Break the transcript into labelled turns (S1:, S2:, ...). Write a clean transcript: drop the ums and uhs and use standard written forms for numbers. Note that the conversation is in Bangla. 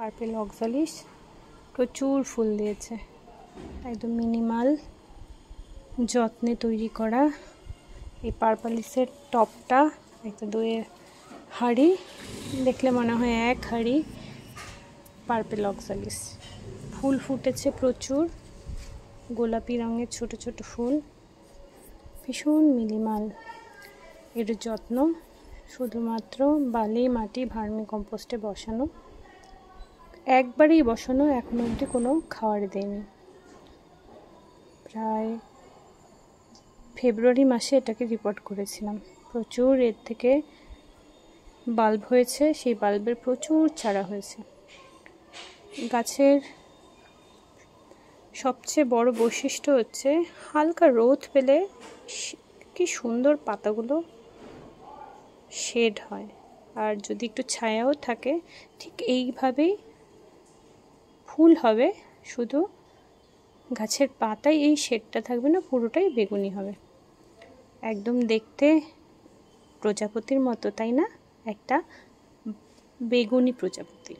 S1: পার্পেল অক্সালিস প্রচুর ফুল দিয়েছে, একদম মিনিমাল যত্নে তৈরি করা। এই পার্পালিসের টপটা একটা দইয়ের হাঁড়ি, দেখলে মনে হয় এক হাঁড়ি পার্পেল অক্সালিস। ফুল ফুটেছে প্রচুর, গোলাপি রঙের ছোট ছোট ফুল, ভীষণ মিনিমাল। এর যত্ন শুধুমাত্র বালি, মাটি, ভার্মি কম্পোস্টে বসানো, একবারই বসানো, এখন অবধি কোনো খাবার দেয়নি। প্রায় ফেব্রুয়ারি মাসে এটাকে রিপোর্ট করেছিলাম। প্রচুর এর থেকে বাল্ব হয়েছে, সেই বাল্বের প্রচুর চারা হয়েছে। গাছের সবচেয়ে বড় বৈশিষ্ট্য হচ্ছে হালকা রোদ পেলে কি সুন্দর পাতাগুলো শেড হয়, আর যদি একটু ছায়াও থাকে ঠিক এইভাবেই ফুল হবে। শুধু গাছের পাতায় এই শেডটা থাকবে না, পুরোটাই বেগুনি হবে, একদম দেখতে প্রজাপতির মতো, তাই না? একটা বেগুনি প্রজাপতি।